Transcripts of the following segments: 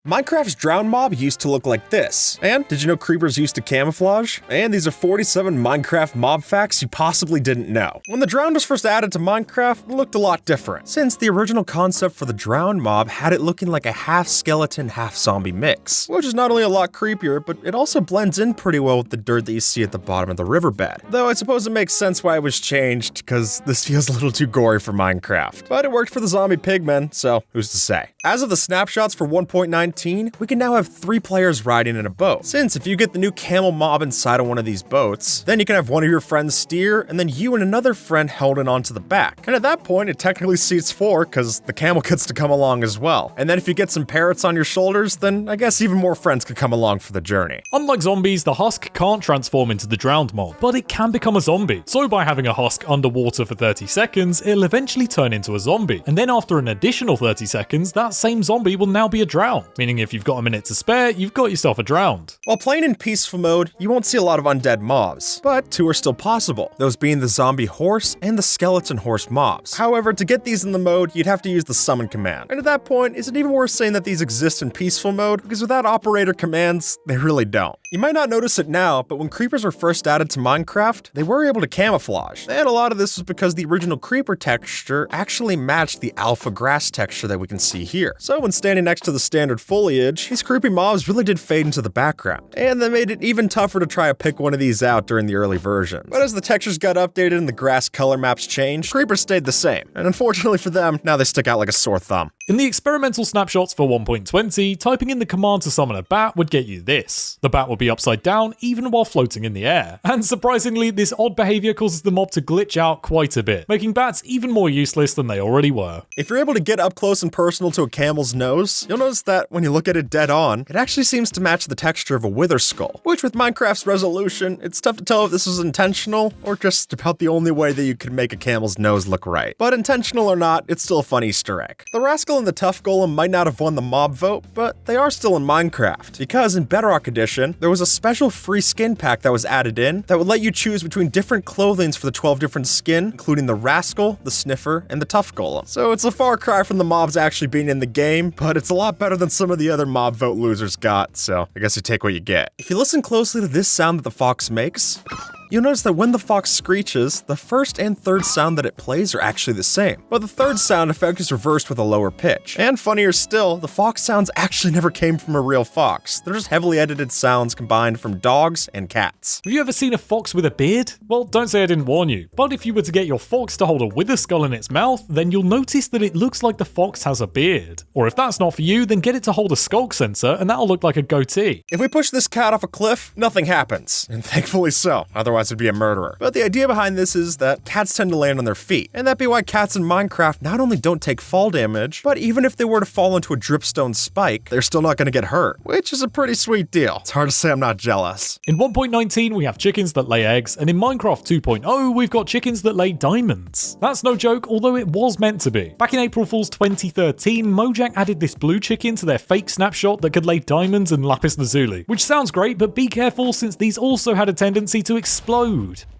Minecraft's drowned mob used to look like this. And did you know creepers used to camouflage? And these are 47 Minecraft mob facts you possibly didn't know. When the drowned was first added to Minecraft, it looked a lot different, since the original concept for the drowned mob had it looking like a half skeleton, half zombie mix, which is not only a lot creepier, but it also blends in pretty well with the dirt that you see at the bottom of the riverbed. Though I suppose it makes sense why it was changed, because this feels a little too gory for Minecraft. But it worked for the zombie pigmen, so who's to say? As of the snapshots for 1.19, we can now have 3 players riding in a boat. Since if you get the new camel mob inside of one of these boats, then you can have one of your friends steer, and then you and another friend holding onto the back. And at that point, it technically seats 4, because the camel gets to come along as well. And then if you get some parrots on your shoulders, then I guess even more friends could come along for the journey. Unlike zombies, the husk can't transform into the drowned mob, but it can become a zombie. So by having a husk underwater for 30 seconds, it'll eventually turn into a zombie. And then after an additional 30 seconds, that same zombie will now be a drowned. Meaning if you've got a minute to spare, you've got yourself a drowned. While playing in peaceful mode, you won't see a lot of undead mobs, but 2 are still possible, those being the zombie horse and the skeleton horse mobs. However, to get these in the mode, you'd have to use the summon command. And at that point, is it even worth saying that these exist in peaceful mode? Because without operator commands, they really don't. You might not notice it now, but when creepers were first added to Minecraft, they were able to camouflage. And a lot of this was because the original creeper texture actually matched the alpha grass texture that we can see here. So when standing next to the standard foliage, these creepy mobs really did fade into the background. And that made it even tougher to try to pick one of these out during the early versions. But as the textures got updated and the grass color maps changed, creepers stayed the same. And unfortunately for them, now they stick out like a sore thumb. In the experimental snapshots for 1.20, typing in the command to summon a bat would get you this. The bat would be upside down even while floating in the air. And surprisingly, this odd behavior causes the mob to glitch out quite a bit, making bats even more useless than they already were. If you're able to get up close and personal to a camel's nose, you'll notice that when you look at it dead on, it actually seems to match the texture of a wither skull, which with Minecraft's resolution, it's tough to tell if this was intentional or just about the only way that you could make a camel's nose look right. But intentional or not, it's still a fun Easter egg. The rascal and the tough golem might not have won the mob vote, but they are still in Minecraft, because in Bedrock Edition, there was a special free skin pack that was added in that would let you choose between different clothings for the 12 different skin, including the rascal, the sniffer, and the tough golem. So it's a far cry from the mobs actually being in the game, but it's a lot better than some of the other mob vote losers got, so I guess you take what you get. If you listen closely to this sound that the fox makes, you'll notice that when the fox screeches, the first and third sound that it plays are actually the same, but the third sound effect is reversed with a lower pitch. And funnier still, the fox sounds actually never came from a real fox. They're just heavily edited sounds combined from dogs and cats. Have you ever seen a fox with a beard? Well, don't say I didn't warn you, but if you were to get your fox to hold a wither skull in its mouth, then you'll notice that it looks like the fox has a beard. Or if that's not for you, then get it to hold a skulk sensor and that'll look like a goatee. If we push this cat off a cliff, nothing happens, and thankfully so, otherwise it'd be a murderer. But the idea behind this is that cats tend to land on their feet, and that'd be why cats in Minecraft not only don't take fall damage, but even if they were to fall into a dripstone spike, they're still not going to get hurt, which is a pretty sweet deal. It's hard to say I'm not jealous. In 1.19, we have chickens that lay eggs, and in Minecraft 2.0, we've got chickens that lay diamonds. That's no joke, although it was meant to be. Back in April Fool's 2013, Mojang added this blue chicken to their fake snapshot that could lay diamonds and lapis lazuli, which sounds great, but be careful since these also had a tendency to explode.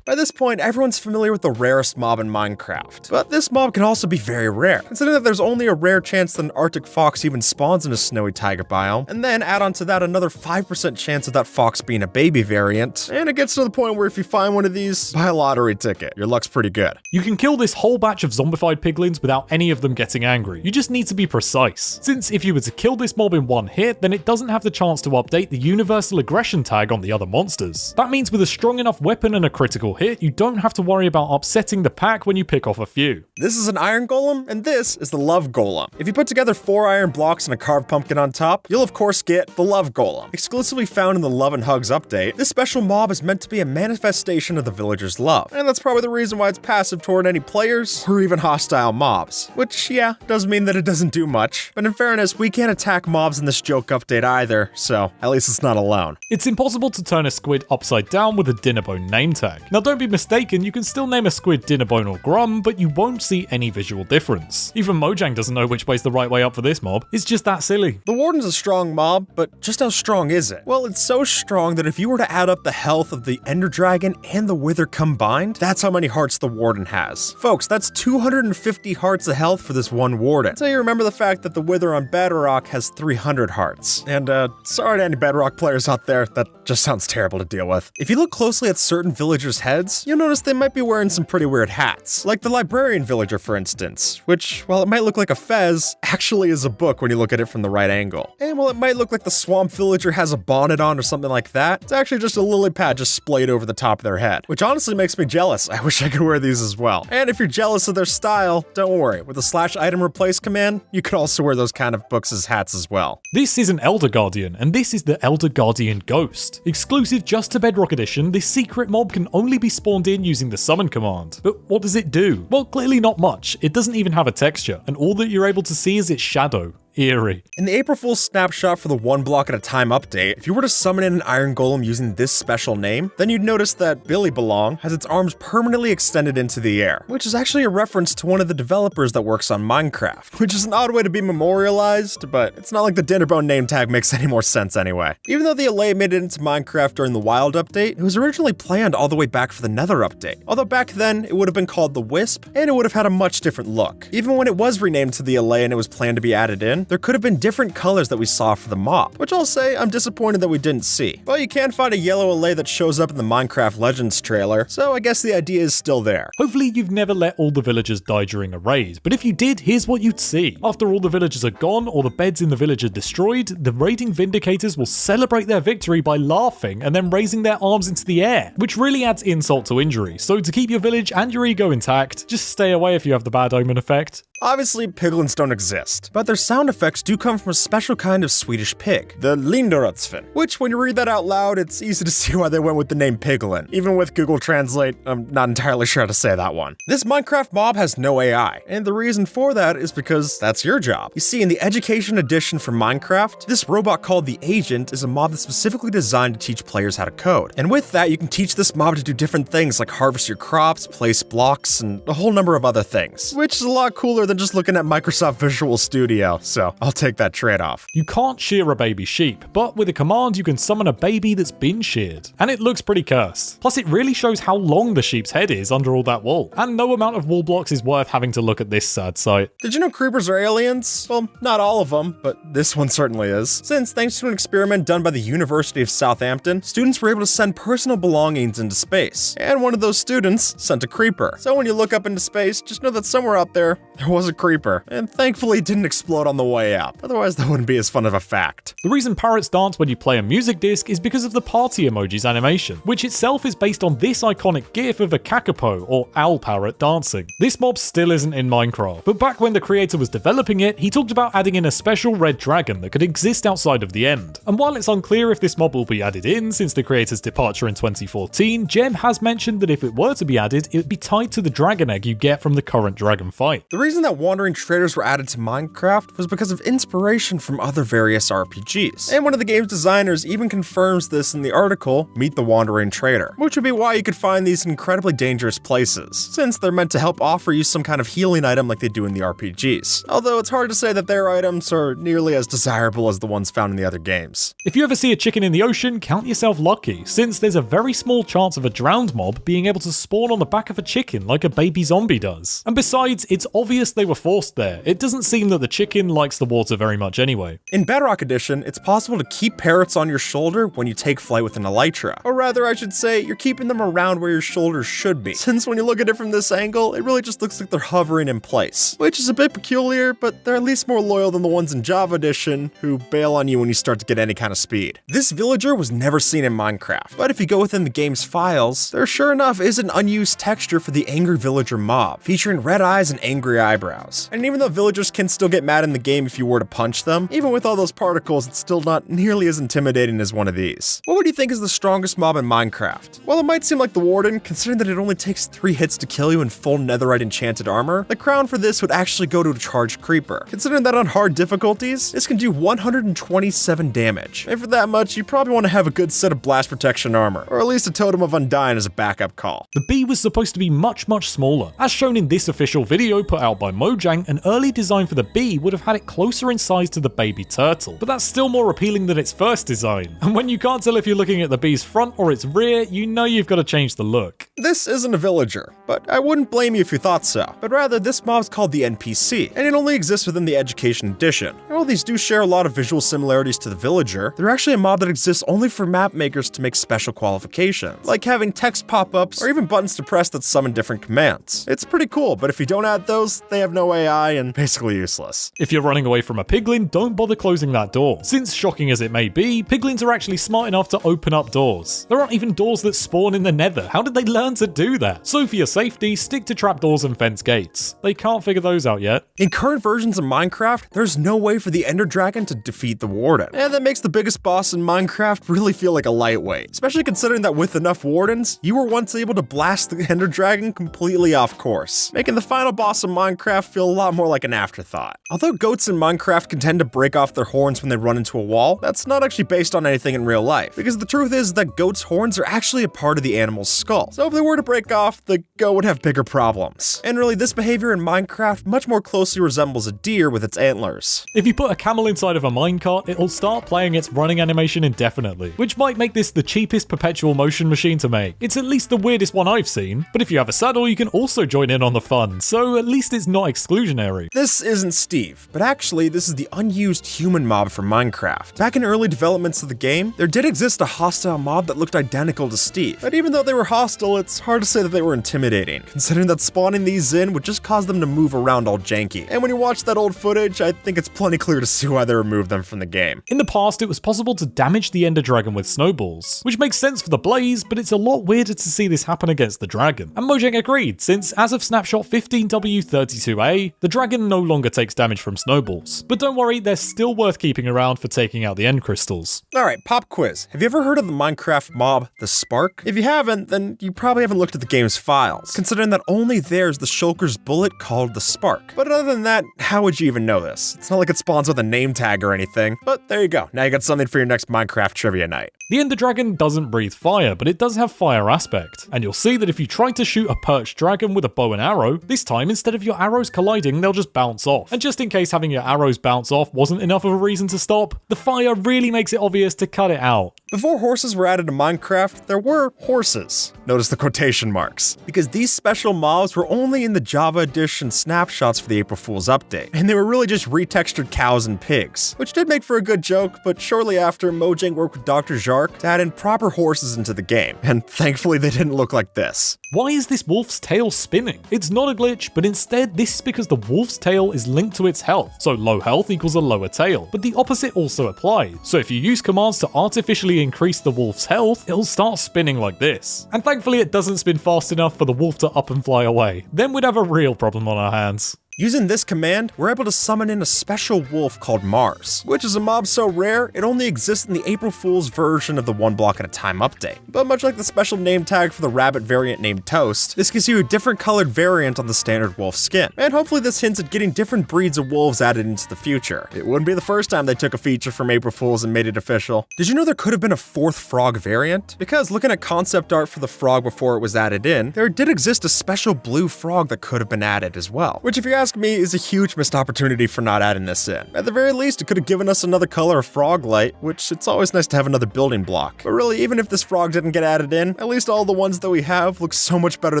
By this point, everyone's familiar with the rarest mob in Minecraft, but this mob can also be very rare, considering that there's only a rare chance that an Arctic fox even spawns in a snowy taiga biome, and then add on to that another 5% chance of that fox being a baby variant, and it gets to the point where if you find one of these, buy a lottery ticket. Your luck's pretty good. You can kill this whole batch of zombified piglins without any of them getting angry. You just need to be precise. Since if you were to kill this mob in one hit, then it doesn't have the chance to update the universal aggression tag on the other monsters. That means with a strong enough weapon and a critical hit, you don't have to worry about upsetting the pack when you pick off a few. This is an iron golem, and this is the love golem. If you put together 4 iron blocks and a carved pumpkin on top, you'll of course get the love golem. Exclusively found in the Love and Hugs update, this special mob is meant to be a manifestation of the villagers' love, and that's probably the reason why it's passive toward any players or even hostile mobs. Which, yeah, does mean that it doesn't do much, but in fairness, we can't attack mobs in this joke update either, so at least it's not alone. It's impossible to turn a squid upside down with a dinner bone name tag. Now don't be mistaken, you can still name a squid Dinnerbone or Grum, but you won't see any visual difference. Even Mojang doesn't know which way's the right way up for this mob. It's just that silly. The Warden's a strong mob, but just how strong is it? Well, it's so strong that if you were to add up the health of the Ender Dragon and the Wither combined, that's how many hearts the Warden has. Folks, that's 250 hearts of health for this one Warden. So you remember the fact that the Wither on Bedrock has 300 hearts. And sorry to any Bedrock players out there, that just sounds terrible to deal with. If you look closely at certain villagers' heads, you'll notice they might be wearing some pretty weird hats. Like the Librarian villager, for instance, which, while it might look like a fez, actually is a book when you look at it from the right angle. And while it might look like the Swamp villager has a bonnet on or something like that, it's actually just a lily pad just splayed over the top of their head, which honestly makes me jealous. I wish I could wear these as well. And if you're jealous of their style, don't worry. With the /item replace command, you could also wear those kind of books as hats as well. This is an Elder Guardian, and this is the Elder Guardian Ghost. Exclusive just to Bedrock Edition, this secret mob can only be spawned in using the summon command. But what does it do? Well, clearly not much. It doesn't even have a texture, and all that you're able to see is its shadow. Eerie. In the April Fool's snapshot for the 1 block at a time update, if you were to summon in an Iron Golem using this special name, then you'd notice that Billy Belong has its arms permanently extended into the air, which is actually a reference to one of the developers that works on Minecraft, which is an odd way to be memorialized, but it's not like the Dinnerbone name tag makes any more sense anyway. Even though the Allay made it into Minecraft during the Wild update, it was originally planned all the way back for the Nether update. Although back then, it would have been called the Wisp, and it would have had a much different look. Even when it was renamed to the Allay and it was planned to be added in, there could have been different colors that we saw for the mob, which I'll say I'm disappointed that we didn't see. But you can find a yellow Allay that shows up in the Minecraft Legends trailer, so I guess the idea is still there. Hopefully you've never let all the villagers die during a raid, but if you did, here's what you'd see. After all the villagers are gone or the beds in the village are destroyed, the raiding Vindicators will celebrate their victory by laughing and then raising their arms into the air, which really adds insult to injury. So to keep your village and your ego intact, just stay away if you have the bad omen effect. Obviously, piglins don't exist, but their sound effects do come from a special kind of Swedish pig, the Linderotsfin, which when you read that out loud, it's easy to see why they went with the name piglin. Even with Google Translate, I'm not entirely sure how to say that one. This Minecraft mob has no AI, and the reason for that is because that's your job. You see, in the Education Edition for Minecraft, this robot called the Agent is a mob that's specifically designed to teach players how to code. And with that, you can teach this mob to do different things like harvest your crops, place blocks, and a whole number of other things, which is a lot cooler than just looking at Microsoft Visual Studio, so I'll take that trade-off. You can't shear a baby sheep, but with a command you can summon a baby that's been sheared. And it looks pretty cursed. Plus it really shows how long the sheep's head is under all that wool. And no amount of wool blocks is worth having to look at this sad sight. Did you know creepers are aliens? Well, not all of them, but this one certainly is. Since, thanks to an experiment done by the University of Southampton, students were able to send personal belongings into space. And one of those students sent a creeper. So when you look up into space, just know that somewhere out there was a creeper. And thankfully it didn't explode on the way up. Otherwise that wouldn't be as fun of a fact. The reason parrots dance when you play a music disc is because of the party emojis animation, which itself is based on this iconic gif of a kakapo, or owl parrot, dancing. This mob still isn't in Minecraft, but back when the creator was developing it, he talked about adding in a special red dragon that could exist outside of the end. And while it's unclear if this mob will be added in since the creator's departure in 2014, Jem has mentioned that if it were to be added, it would be tied to the dragon egg you get from the current dragon fight. The reason that wandering traders were added to Minecraft was because of inspiration from other various RPGs. And one of the game's designers even confirms this in the article, Meet the Wandering Trader, which would be why you could find these in incredibly dangerous places, since they're meant to help offer you some kind of healing item like they do in the RPGs. Although it's hard to say that their items are nearly as desirable as the ones found in the other games. If you ever see a chicken in the ocean, count yourself lucky, since there's a very small chance of a drowned mob being able to spawn on the back of a chicken like a baby zombie does. And besides, it's obvious they were forced there. It doesn't seem that the chicken likes the water very much anyway. In Bedrock Edition, it's possible to keep parrots on your shoulder when you take flight with an elytra. Or rather, I should say, you're keeping them around where your shoulders should be. Since when you look at it from this angle, it really just looks like they're hovering in place. Which is a bit peculiar, but they're at least more loyal than the ones in Java Edition, who bail on you when you start to get any kind of speed. This villager was never seen in Minecraft, but if you go within the game's files, there sure enough is an unused texture for the Angry Villager mob, featuring red eyes and angry eyebrows. eyebrows. And even though villagers can still get mad in the game if you were to punch them, even with all those particles, it's still not nearly as intimidating as one of these. What would you think is the strongest mob in Minecraft? Well, it might seem like the Warden, considering that it only takes 3 hits to kill you in full netherite enchanted armor. The crown for this would actually go to a charged creeper. Considering that on hard difficulties, this can do 127 damage. And for that much, you probably want to have a good set of blast protection armor, or at least a totem of undying as a backup call. The bee was supposed to be much smaller. As shown in this official video put out by Mojang, an early design for the bee would have had it closer in size to the baby turtle, but that's still more appealing than its first design. And when you can't tell if you're looking at the bee's front or its rear, you know you've got to change the look. This isn't a villager, but I wouldn't blame you if you thought so. But rather, this mob's called the NPC, and it only exists within the Education Edition. And while these do share a lot of visual similarities to the villager, they're actually a mob that exists only for map makers to make special qualifications, like having text pop-ups or even buttons to press that summon different commands. It's pretty cool, but if you don't add those, they have no AI and basically useless. If you're running away from a piglin, don't bother closing that door. Since shocking as it may be, piglins are actually smart enough to open up doors. There aren't even doors that spawn in the nether. How did they learn to do that? So for your safety, stick to trapdoors and fence gates. They can't figure those out yet. In current versions of Minecraft, there's no way for the Ender Dragon to defeat the Warden. And that makes the biggest boss in Minecraft really feel like a lightweight, especially considering that with enough Wardens, you were once able to blast the Ender Dragon completely off course, making the final boss of Minecraft feel a lot more like an afterthought. Although goats in Minecraft can tend to break off their horns when they run into a wall, that's not actually based on anything in real life, because the truth is that goats' horns are actually a part of the animal's skull. So if they were to break off, the goat would have bigger problems. And really, this behavior in Minecraft much more closely resembles a deer with its antlers. If you put a camel inside of a minecart, it'll start playing its running animation indefinitely, which might make this the cheapest perpetual motion machine to make. It's at least the weirdest one I've seen, but if you have a saddle, you can also join in on the fun, so at least it's not exclusionary. This isn't Steve, but actually this is the unused human mob for Minecraft. Back in early developments of the game, there did exist a hostile mob that looked identical to Steve, but even though they were hostile, it's hard to say that they were intimidating, considering that spawning these in would just cause them to move around all janky. And when you watch that old footage, I think it's plenty clear to see why they removed them from the game. In the past, it was possible to damage the Ender Dragon with snowballs, which makes sense for the blaze, but it's a lot weirder to see this happen against the dragon. And Mojang agreed, since as of snapshot 15W32A, the dragon no longer takes damage from snowballs. But don't worry, they're still worth keeping around for taking out the end crystals. Alright, pop quiz. Have you ever heard of the Minecraft mob, the Spark? If you haven't, then you probably haven't looked at the game's files, considering that only there's the Shulker's bullet called the Spark. But other than that, how would you even know this? It's not like it spawns with a name tag or anything, but there you go. Now you got something for your next Minecraft trivia night. The Ender Dragon doesn't breathe fire, but it does have fire aspect. And you'll see that if you try to shoot a perched dragon with a bow and arrow, this time instead of your arrows colliding, they'll just bounce off. And just in case having your arrows bounce off wasn't enough of a reason to stop, the fire really makes it obvious to cut it out. Before horses were added to Minecraft, there were horses. Notice the quotation marks, because these special mobs were only in the Java Edition snapshots for the April Fool's update, and they were really just retextured cows and pigs, which did make for a good joke, but shortly after, Mojang worked with Dr. Jark to add in proper horses into the game, and thankfully they didn't look like this. Why is this wolf's tail spinning? It's not a glitch, but instead this is because the wolf's tail is linked to its health, so low health equals a lower tail, but the opposite also applies. So if you use commands to artificially increase the wolf's health, it'll start spinning like this. And thankfully it doesn't spin fast enough for the wolf to up and fly away. Then we'd have a real problem on our hands. Using this command, we're able to summon in a special wolf called Mars, which is a mob so rare, it only exists in the April Fool's version of the 1 block at a time update. But much like the special name tag for the rabbit variant named Toast, this gives you a different colored variant on the standard wolf skin. And hopefully this hints at getting different breeds of wolves added into the future. It wouldn't be the first time they took a feature from April Fool's and made it official. Did you know there could have been a 4th frog variant? Because looking at concept art for the frog before it was added in, there did exist a special blue frog that could have been added as well. Which if you ask me is a huge missed opportunity for not adding this in. At the very least, it could have given us another color of frog light, which it's always nice to have another building block. But really, even if this frog didn't get added in, at least all the ones that we have look so much better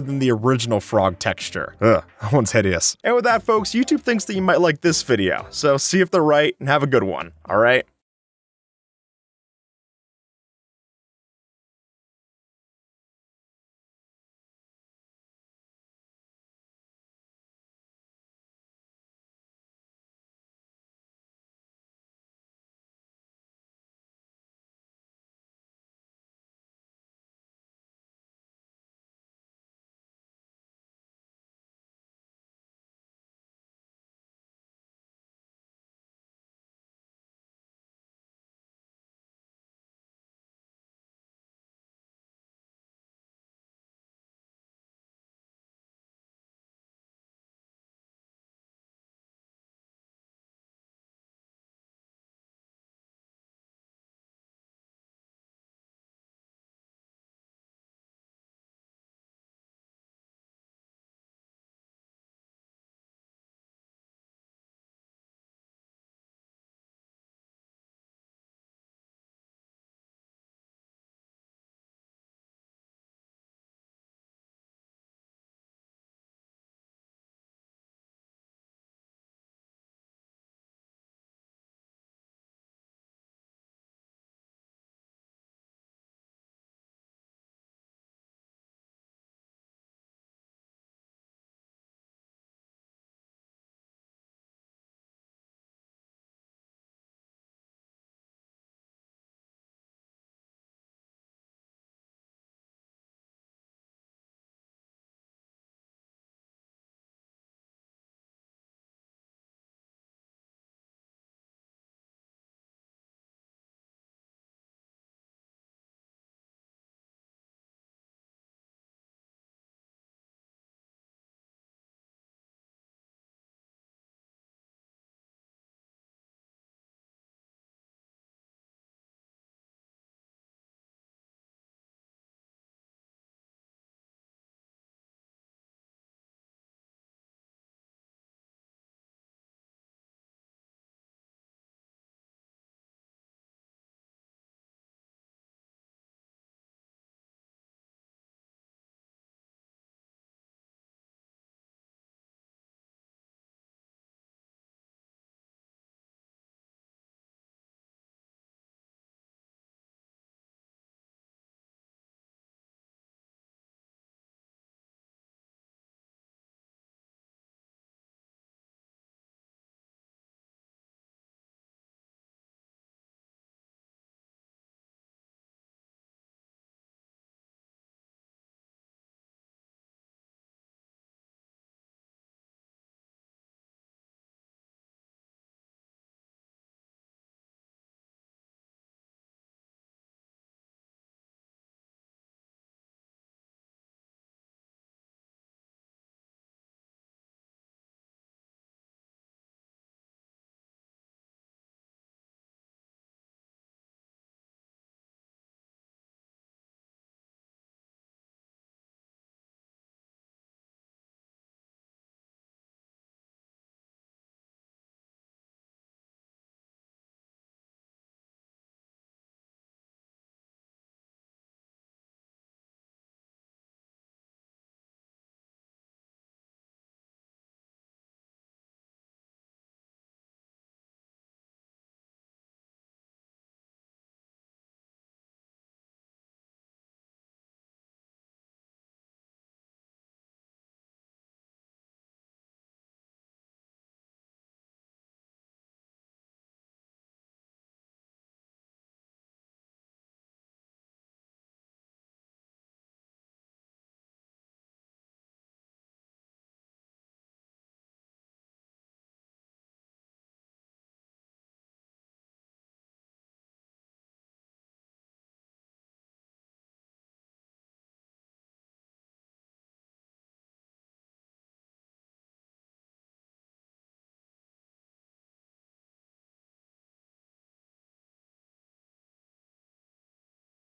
than the original frog texture. Ugh, that one's hideous. And with that, folks, YouTube thinks that you might like this video, so see if they're right and have a good one, alright?